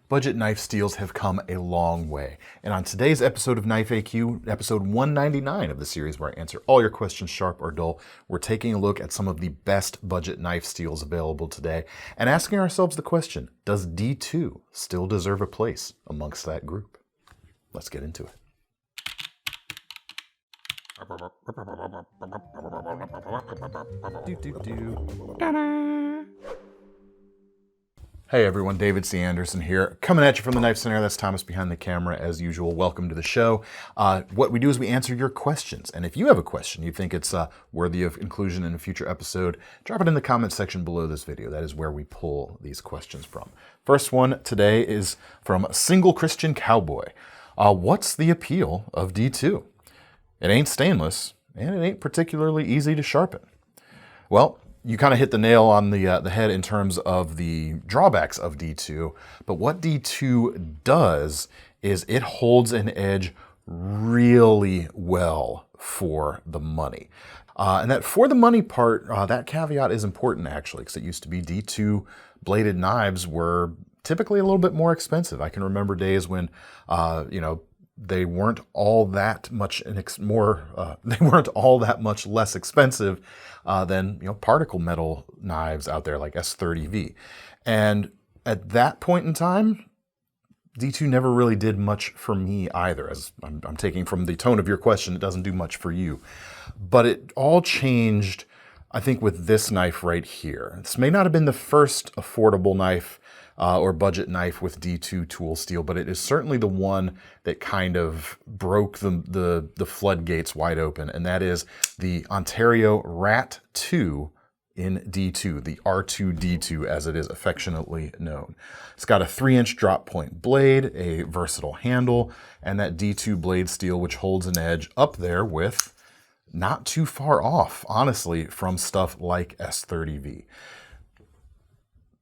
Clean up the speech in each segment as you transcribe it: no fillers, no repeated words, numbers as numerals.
budget knife steels have come a long way. And on today's episode of Knife AQ, episode 199 of the series where I answer all your questions, sharp or dull, we're taking a look at some of the best budget knife steels available today and asking ourselves the question, does D2 still deserve a place amongst that group? Let's get into it. Hey everyone, David C. Anderson here, coming at you from the Knife Center. That's Thomas behind the camera as usual. Welcome to the show. What we do is we answer your questions. And if you have a question you think it's worthy of inclusion in a future episode, drop it in the comment section below this video. That is where we pull these questions from. First one today is from Single Christian Cowboy. What's the appeal of D2? It ain't stainless, and it ain't particularly easy to sharpen. Well, you kind of hit the nail on the head in terms of the drawbacks of D2, but what D2 does is it holds an edge really well for the money. And that for the money part, that caveat is important actually, because it used to be D2 bladed knives were typically a little bit more expensive. I can remember days when, they weren't all that much less expensive than particle metal knives out there like S30V. And at that point in time, D2 never really did much for me either. As I'm taking from the tone of your question, it doesn't do much for you. But it all changed, I think, with this knife right here. This may not have been the first affordable knife or budget knife with D2 tool steel, but it is certainly the one that kind of broke the floodgates wide open, and that is the Ontario Rat 2 in D2, the R2D2 as it is affectionately known. It's got a 3-inch drop point blade, a versatile handle, and that D2 blade steel which holds an edge up there with not too far off, honestly, from stuff like S30V.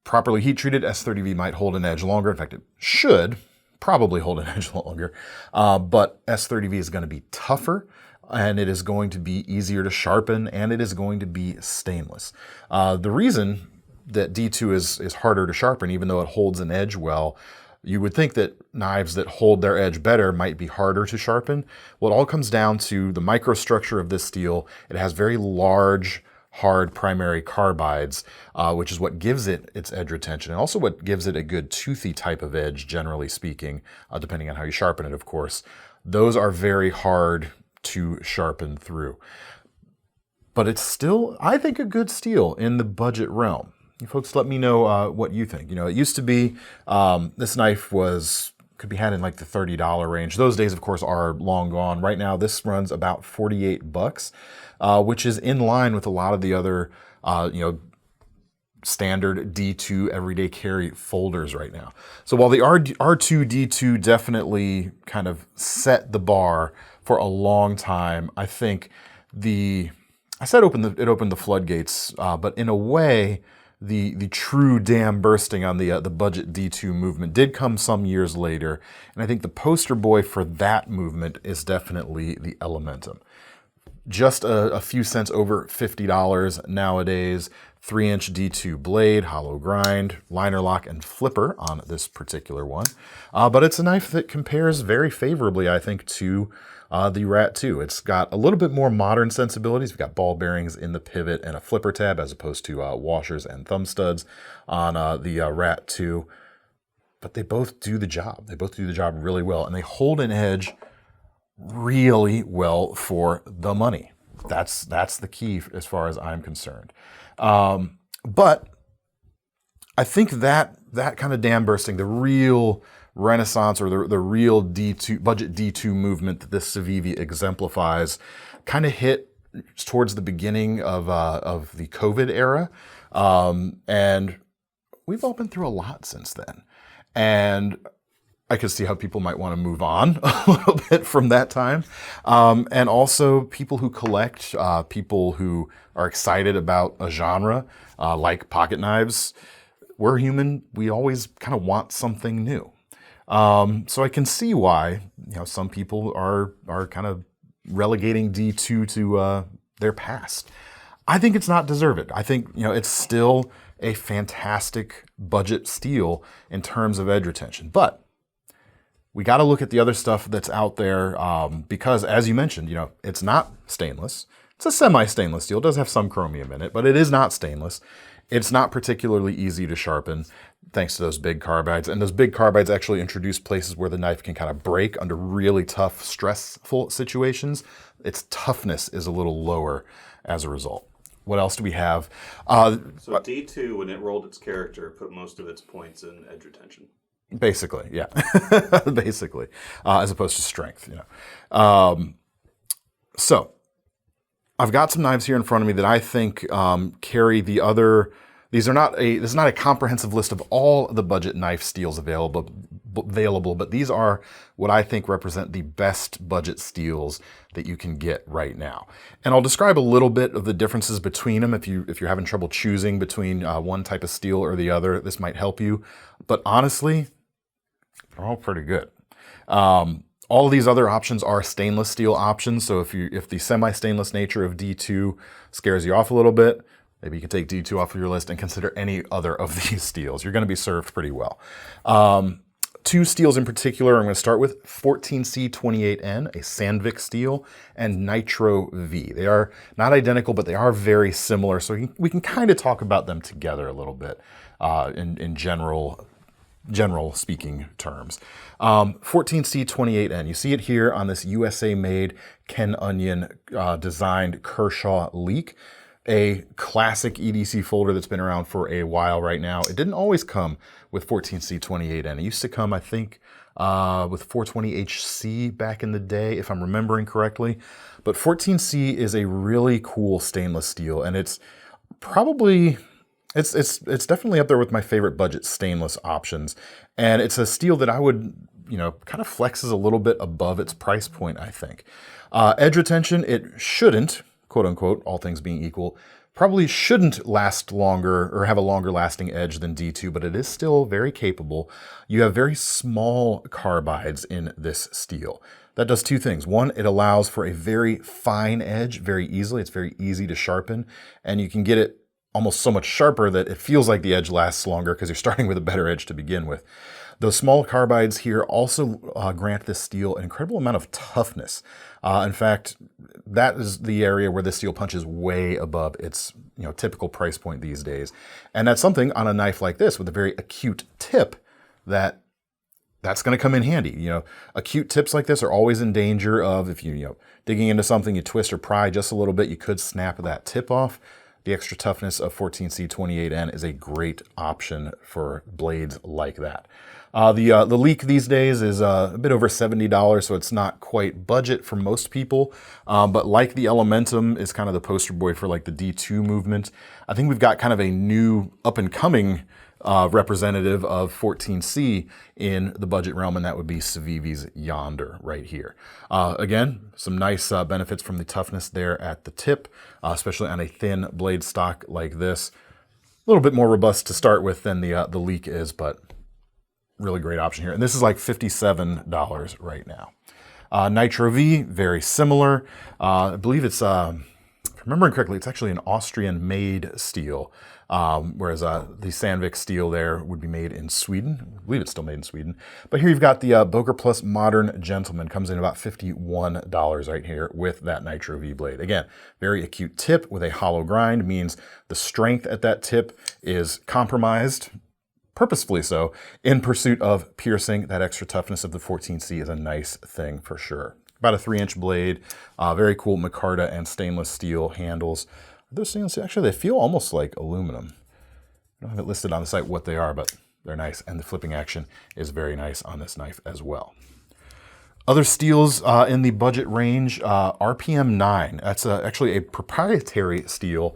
Properly heat-treated, S30V might hold an edge longer. In fact, it should probably hold an edge longer. But S30V is going to be tougher, and it is going to be easier to sharpen, and it is going to be stainless. The reason that D2 is harder to sharpen, even though it holds an edge well, you would think that knives that hold their edge better might be harder to sharpen. Well, it all comes down to the microstructure of this steel. It has very large, hard primary carbides, which is what gives it its edge retention, and also what gives it a good toothy type of edge, generally speaking, depending on how you sharpen it, of course. Those are very hard to sharpen through. But it's still, I think, a good steel in the budget realm. You folks, let me know what you think. It used to be, this knife could be had in like the $30 range. Those days, of course, are long gone. Right now, this runs about $48, which is in line with a lot of the other, standard D2 everyday carry folders right now. So while the R2D2 definitely kind of set the bar for a long time, I think it opened the floodgates, but in a way, the true dam bursting on the budget D2 movement did come some years later, and I think the poster boy for that movement is definitely the Elementum. Just a few cents over $50 nowadays, 3-inch D2 blade, hollow grind, liner lock, and flipper on this particular one. But it's a knife that compares very favorably, I think, to the Rat 2. It's got a little bit more modern sensibilities. We've got ball bearings in the pivot and a flipper tab as opposed to washers and thumb studs on the Rat 2. But they both do the job. They both do the job really well, and they hold an edge really well for the money. That's the key as far as I'm concerned. But I think that kind of dam bursting, the real renaissance or the real D2 budget D2 movement that this Civivi exemplifies kind of hit towards the beginning of the COVID era. And we've all been through a lot since then. And I could see how people might want to move on a little bit from that time. And also people who collect, people who are excited about a genre like pocket knives. We're human. We always kind of want something new. So I can see why some people are kind of relegating D2 to their past. I think it's not deserved. I think it's still a fantastic budget steel in terms of edge retention. But we got to look at the other stuff that's out there because, as you mentioned, it's not stainless. It's a semi-stainless steel. It does have some chromium in it, but it is not stainless. It's not particularly easy to sharpen thanks to those big carbides. And those big carbides actually introduce places where the knife can kind of break under really tough, stressful situations. Its toughness is a little lower as a result. What else do we have? So D2, when it rolled its character, put most of its points in edge retention. Basically, yeah. Basically, as opposed to strength, So I've got some knives here in front of me that I think carry the other. This is not a comprehensive list of all the budget knife steels available, but these are what I think represent the best budget steels that you can get right now. And I'll describe a little bit of the differences between them. If you're having trouble choosing between one type of steel or the other, this might help you. But honestly, they're all pretty good. All of these other options are stainless steel options. So if the semi-stainless nature of D2 scares you off a little bit, maybe you can take D2 off of your list and consider any other of these steels. You're going to be served pretty well. Two steels in particular I'm going to start with: 14C28N, a Sandvik steel, and Nitro V. They are not identical, but they are very similar. So we can kind of talk about them together a little bit in general speaking terms. 14C28N, you see it here on this USA-made Ken Onion designed Kershaw leak, a classic EDC folder that's been around for a while right now. It didn't always come with 14C28N. It used to come, I think, with 420HC back in the day, if I'm remembering correctly. But 14C is a really cool stainless steel, and it's probably... It's definitely up there with my favorite budget stainless options. And it's a steel that I would, kind of flexes a little bit above its price point, I think. Edge retention, it shouldn't, quote unquote, all things being equal, probably shouldn't last longer or have a longer lasting edge than D2, but it is still very capable. You have very small carbides in this steel. That does two things. One, it allows for a very fine edge very easily. It's very easy to sharpen, and you can get it almost so much sharper that it feels like the edge lasts longer because you're starting with a better edge to begin with. Those small carbides here also grant this steel an incredible amount of toughness. In fact, that is the area where this steel punches way above its typical price point these days. And that's something on a knife like this with a very acute tip that's going to come in handy. Acute tips like this are always in danger of, if you digging into something, you twist or pry just a little bit, you could snap that tip off. The extra toughness of 14C28N is a great option for blades like that. The leak these days is a bit over $70, so it's not quite budget for most people. But like the Elementum is kind of the poster boy for like the D2 movement. I think we've got kind of a new up-and-coming representative of 14C in the budget realm, and that would be Civivi's Yonder right here. Again, some nice benefits from the toughness there at the tip, especially on a thin blade stock like this. A little bit more robust to start with than the leak is, but really great option here. And this is like $57 right now. Nitro V, very similar. I believe it's, if I'm remembering correctly, it's actually an Austrian-made steel. Whereas the Sandvik steel there would be made in Sweden. I believe it's still made in Sweden. But here you've got the Boker Plus Modern Gentleman. Comes in about $51 right here with that Nitro V blade. Again, very acute tip with a hollow grind means the strength at that tip is compromised, purposefully so, in pursuit of piercing. That extra toughness of the 14C is a nice thing for sure. About a 3-inch blade, very cool micarta and stainless steel handles. Those stainless, actually, they feel almost like aluminum. I don't have it listed on the site what they are, but they're nice, and the flipping action is very nice on this knife as well. Other steels in the budget range, RPM 9. That's actually a proprietary steel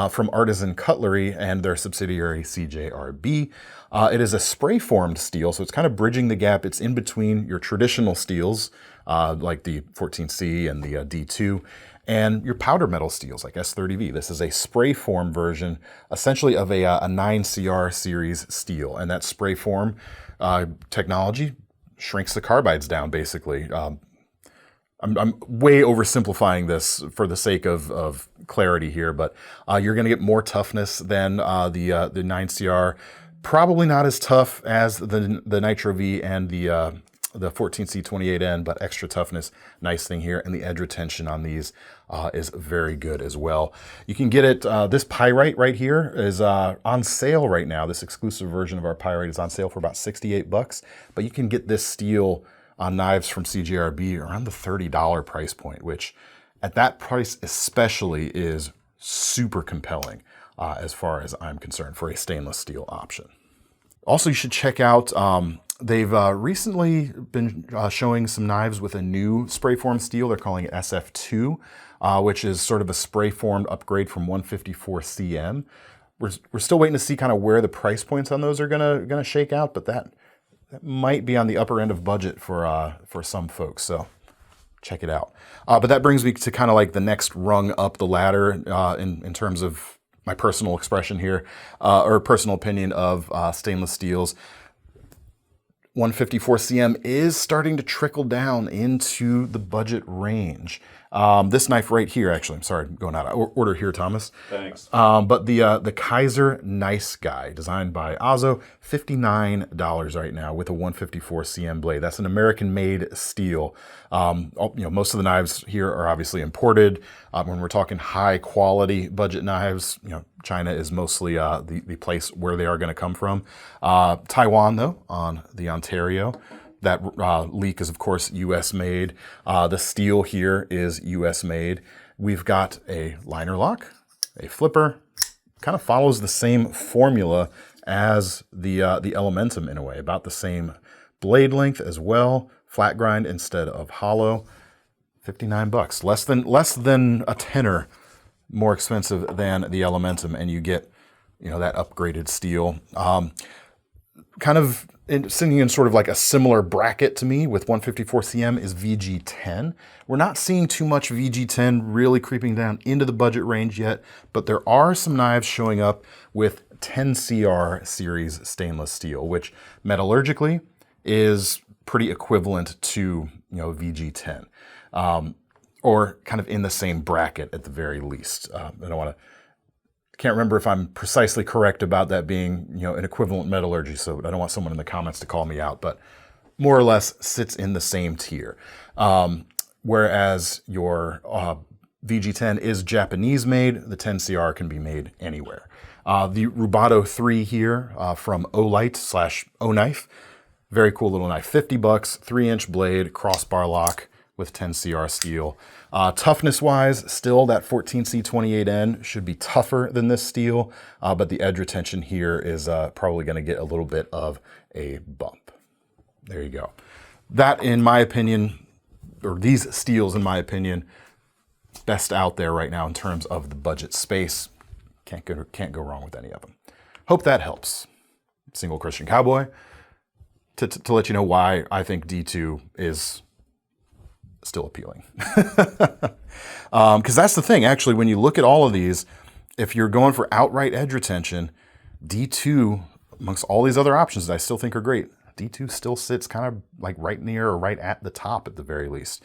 from Artisan Cutlery and their subsidiary CJRB. It is a spray-formed steel, so it's kind of bridging the gap. It's in between your traditional steels, like the 14C and the D2, and your powder metal steels like S30V. This is a spray form version, essentially of a 9CR series steel. And that spray form technology shrinks the carbides down, basically. I'm way oversimplifying this for the sake of clarity here, but you're going to get more toughness than the 9CR. Probably not as tough as the Nitro V and the 14C28N, but extra toughness. Nice thing here, and the edge retention on these is very good as well. You can get it. This pyrite right here is on sale right now. This exclusive version of our pyrite is on sale for about $68, but you can get this steel on knives from CJRB around the $30 price point, which at that price especially is super compelling as far as I'm concerned for a stainless steel option. Also, you should check out, they've recently been showing some knives with a new spray form steel. They're calling it SF2, which is sort of a spray formed upgrade from 154 CM. We're still waiting to see kind of where the price points on those are gonna shake out, but that might be on the upper end of budget for some folks, so check it out. But that brings me to kind of like the next rung up the ladder in terms of my personal expression here, or personal opinion of stainless steels. 154 CM is starting to trickle down into the budget range. This knife right here, actually, I'm sorry, I'm going out of order here, Thomas. Thanks. But the Kaiser Nice Guy, designed by Azo, $59 right now with a 154 CM blade. That's an American-made steel. Most of the knives here are obviously imported. When we're talking high-quality budget knives, China is mostly the place where they are going to come from. Taiwan, though, on the Ontario. That leak is, of course, U.S. made. The steel here is U.S. made. We've got a liner lock, a flipper. Kind of follows the same formula as the Elementum in a way, about the same blade length as well. Flat grind instead of hollow. $59, less than a tenner more expensive than the Elementum, and you get that upgraded steel. Kind of sitting in sort of like a similar bracket to me with 154 CM is VG10. We're not seeing too much VG10 really creeping down into the budget range yet, but there are some knives showing up with 10CR series stainless steel, which metallurgically is pretty equivalent to VG10, or kind of in the same bracket at the very least. Can't remember if I'm precisely correct about that being, an equivalent metallurgy, so I don't want someone in the comments to call me out, but more or less sits in the same tier. Whereas your VG10 is Japanese made, the 10CR can be made anywhere. The Rubato 3 here from Olight/O-Knife, very cool little knife, $50, 3-inch blade, crossbar lock with 10CR steel. Toughness-wise, still that 14C28N should be tougher than this steel, but the edge retention here is probably going to get a little bit of a bump. There you go. That, in my opinion, or these steels, in my opinion, best out there right now in terms of the budget space. Can't go wrong with any of them. Hope that helps. Single Christian Cowboy, to let you know why I think D2 is still appealing. Because that's the thing, actually, when you look at all of these, if you're going for outright edge retention, D2, amongst all these other options that I still think are great, D2 still sits kind of like right near or right at the top at the very least.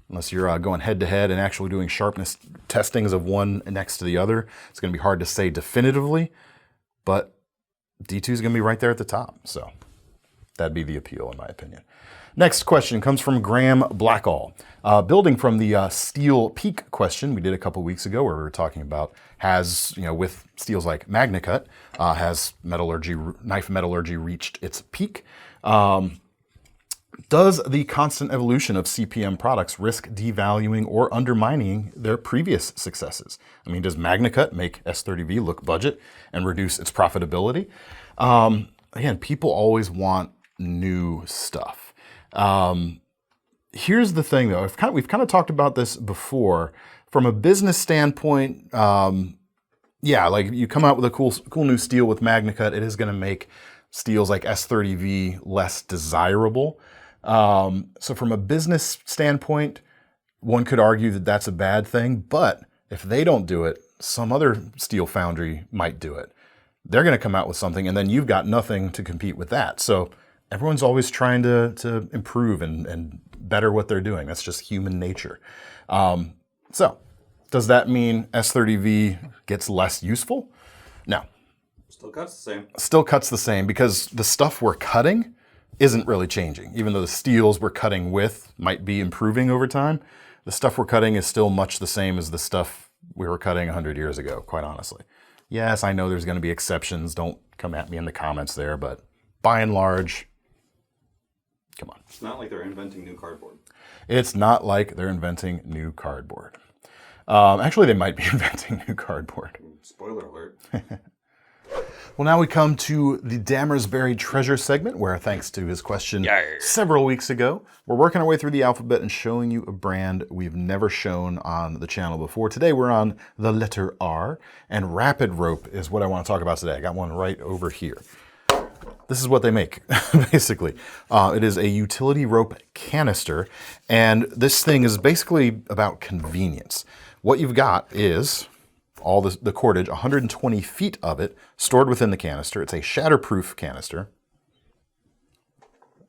Unless you're going head to head and actually doing sharpness testings of one next to the other, it's going to be hard to say definitively, but D2 is going to be right there at the top. So that'd be the appeal, in my opinion. Next question comes from Graham Blackall. Building from the steel peak question we did a couple weeks ago, where we were talking about with steels like MagnaCut, has knife metallurgy reached its peak? Does the constant evolution of CPM products risk devaluing or undermining their previous successes? I mean, does MagnaCut make S30V look budget and reduce its profitability? Again, people always want new stuff. Here's the thing, though. We've kind of talked about this before. From a business standpoint, like you come out with a cool new steel with MagnaCut, it is going to make steels like S30V less desirable. So from a business standpoint, one could argue that that's a bad thing. But if they don't do it, some other steel foundry might do it. They're going to come out with something, and then you've got nothing to compete with that. So everyone's always trying to improve and better what they're doing. That's just human nature. So does that mean S30V gets less useful? No. Still cuts the same. Still cuts the same because the stuff we're cutting isn't really changing. Even though the steels we're cutting with might be improving over time, the stuff we're cutting is still much the same as the stuff we were cutting 100 years ago, quite honestly. Yes, I know there's going to be exceptions. Don't come at me in the comments there, but by and large, come on. It's not like they're inventing new cardboard. It's not like they're inventing new cardboard. Actually, they might be inventing new cardboard. Spoiler alert. Well, now we come to the Damyr's Buried Treasure segment, where thanks to his question several weeks ago, we're working our way through the alphabet and showing you a brand we've never shown on the channel before. Today we're on the letter R, and Rapid Rope is what I want to talk about today. I got one right over here. This is what they make, basically. It is a utility rope canister, and this thing is basically about convenience. What you've got is all the cordage, 120 feet of it, stored within the canister. It's a shatterproof canister.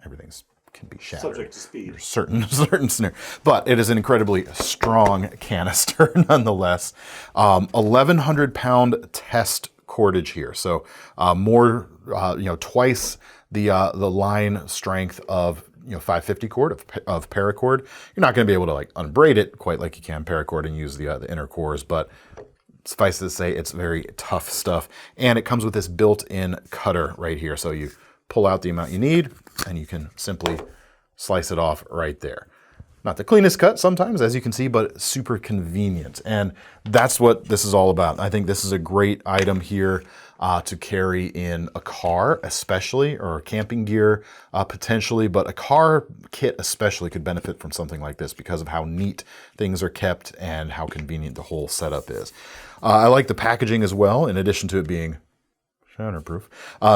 Everything's can be shattered. Subject to speed. Certain scenario. But it is an incredibly strong canister nonetheless. 1,100 pound test cordage here. So more, twice the line strength of 550 cord of paracord. You're not going to be able to like unbraid it quite like you can paracord and use the inner cores, but suffice to say, it's very tough stuff. And it comes with this built-in cutter right here. So you pull out the amount you need and you can simply slice it off right there. Not the cleanest cut sometimes, as you can see, but super convenient. And that's what this is all about. I think this is a great item here to carry in a car, especially, or camping gear, potentially. But a car kit especially could benefit from something like this because of how neat things are kept and how convenient the whole setup is. I like the packaging as well, in addition to it being shatterproof.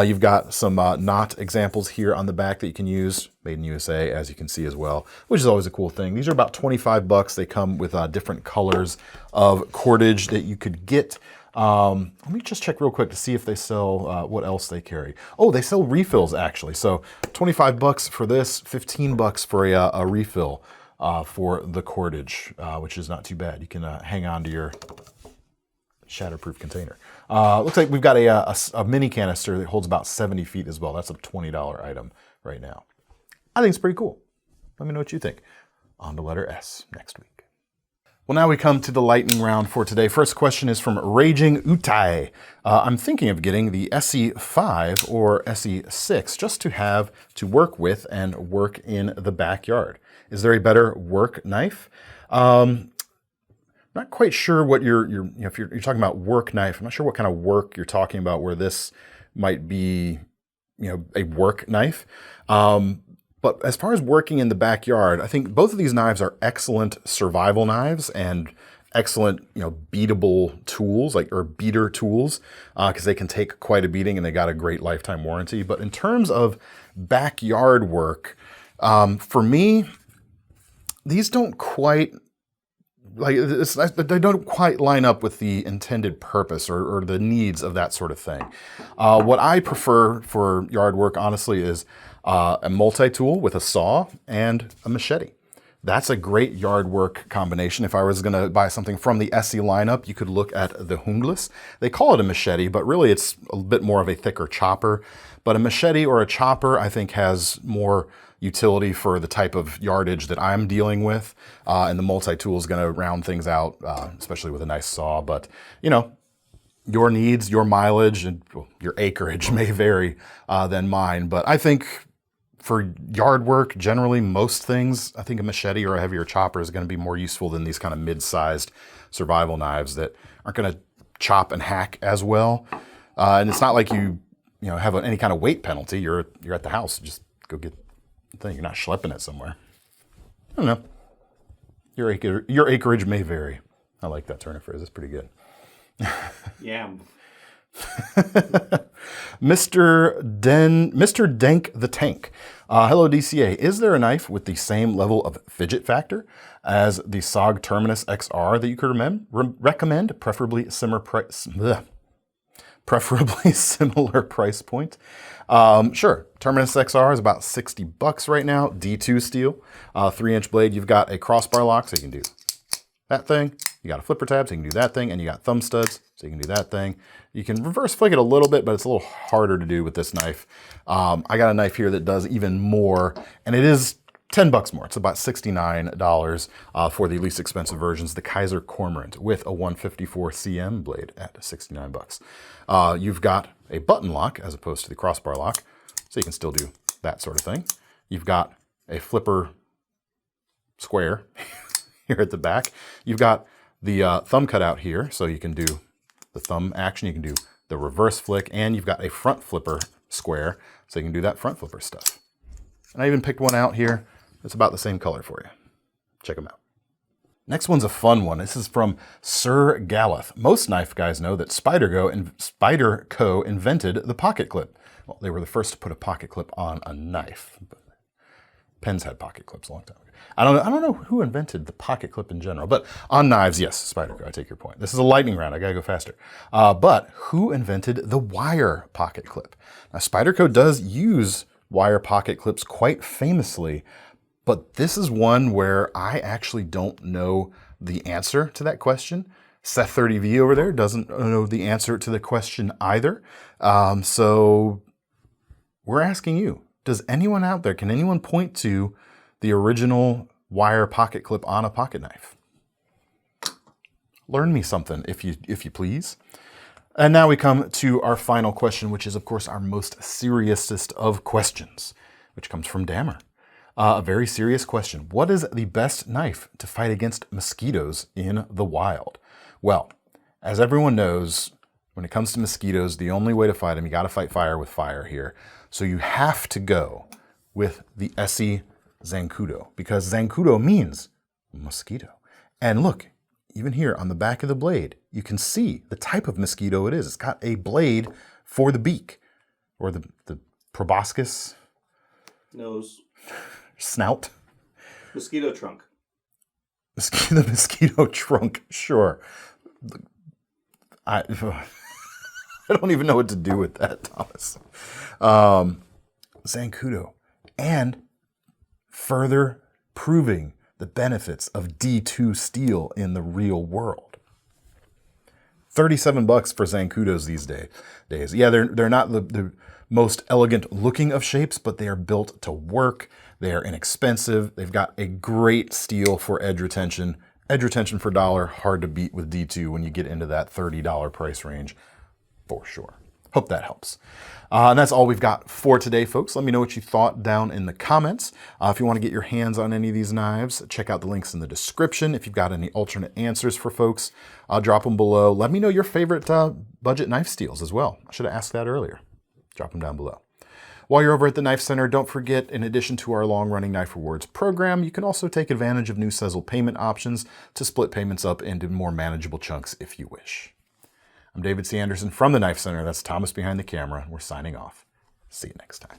You've got some knot examples here on the back that you can use, made in USA, as you can see as well, which is always a cool thing. These are about 25 bucks. They come with different colors of cordage that you could get. Let me just check real quick to see if they sell what else they carry. Oh, they sell refills actually. So 25 bucks for this, 15 bucks for a refill for the cordage, which is not too bad. You can hang on to your shatterproof container. Looks like we've got a mini canister that holds about 70 feet as well. That's a $20 item right now. I think it's pretty cool. Let me know what you think. On to letter S next week. Well, now we come to the lightning round for today. First question is from Raging Utai. I'm thinking of getting the ESEE 5 or ESEE 6 just to have to work with and work in the backyard. Is there a better work knife? Not quite sure what if you're talking about work knife, I'm not sure what kind of work you're talking about where this might be, a work knife. But as far as working in the backyard, I think both of these knives are excellent survival knives and excellent, beatable tools, or beater tools, because they can take quite a beating and they got a great lifetime warranty. But in terms of backyard work, for me, these don't quite they don't quite line up with the intended purpose or the needs of that sort of thing. What I prefer for yard work, honestly, is a multi-tool with a saw and a machete. That's a great yard work combination. If I was going to buy something from the ESEE lineup, you could look at the Hungless. They call it a machete, but really it's a bit more of a thicker chopper. But a machete or a chopper, I think, has more utility for the type of yardage that I'm dealing with. And the multi-tool is going to round things out, especially with a nice saw. But, your needs, your mileage, and your acreage may vary than mine. But I think for yard work, generally, most things, I think a machete or a heavier chopper is going to be more useful than these kind of mid-sized survival knives that aren't going to chop and hack as well. And it's not like you have any kind of weight penalty. You're at the house. Just go get the thing. You're not schlepping it somewhere. I don't know. Your acreage may vary. I like that turn of phrase. It's pretty good. Yeah. Mr. Dank the Tank. Hello, DCA. Is there a knife with the same level of fidget factor as the SOG Terminus XR that you could recommend, preferably preferably similar price point. Sure, Terminus XR is about $60 right now. D2 steel, 3-inch blade. You've got a crossbar lock, so you can do that thing. You got a flipper tab, so you can do that thing, and you got thumb studs, so you can do that thing. You can reverse flick it a little bit, but it's a little harder to do with this knife. I got a knife here that does even more, and it is $10 more. It's about $69 for the least expensive versions, the Kaiser Cormorant with a 154 cm blade at $69. You've got a button lock as opposed to the crossbar lock, so you can still do that sort of thing. You've got a flipper square here at the back. You've got the thumb cutout here, so you can do the thumb action, you can do the reverse flick, and you've got a front flipper square, so you can do that front flipper stuff. And I even picked one out here. It's about the same color for you. Check them out. Next one's a fun one. This is from Sir Galeth. Most knife guys know that Spyderco invented the pocket clip. Well, they were the first to put a pocket clip on a knife. But pens had pocket clips a long time ago. I don't know who invented the pocket clip in general, but on knives, yes, Spyderco, I take your point. This is a lightning round, I gotta go faster. But who invented the wire pocket clip? Now, Spyderco does use wire pocket clips quite famously, but this is one where I actually don't know the answer to that question. Seth30V over there doesn't know the answer to the question either. So we're asking you, does anyone out there, can anyone point to the original wire pocket clip on a pocket knife? Learn me something, if you please. And now we come to our final question, which is, of course, our most seriousest of questions, which comes from Damyr. A very serious question. What is the best knife to fight against mosquitoes in the wild? Well, as everyone knows, when it comes to mosquitoes, the only way to fight them, you got to fight fire with fire here. So you have to go with the ESEE Zancudo, because Zancudo means mosquito. And look, even here on the back of the blade, you can see the type of mosquito it is. It's got a blade for the beak, or the proboscis. Nose. Snout. Mosquito trunk. The mosquito trunk, sure. I don't even know what to do with that, Thomas. Zancudo. And further proving the benefits of D2 steel in the real world. $37 for Zancudos these days. Yeah, they're not the most elegant looking of shapes, but they are built to work. They are inexpensive. They've got a great steel for edge retention. Edge retention for $1, hard to beat with D2 when you get into that $30 price range, for sure. Hope that helps. And that's all we've got for today, folks. Let me know what you thought down in the comments. If you want to get your hands on any of these knives, check out the links in the description. If you've got any alternate answers for folks, drop them below. Let me know your favorite budget knife steels as well. I should have asked that earlier. Drop them down below. While you're over at the Knife Center, don't forget, in addition to our long-running Knife Rewards program, you can also take advantage of new Sezzle payment options to split payments up into more manageable chunks if you wish. I'm David C. Anderson from the Knife Center. That's Thomas behind the camera. We're signing off. See you next time.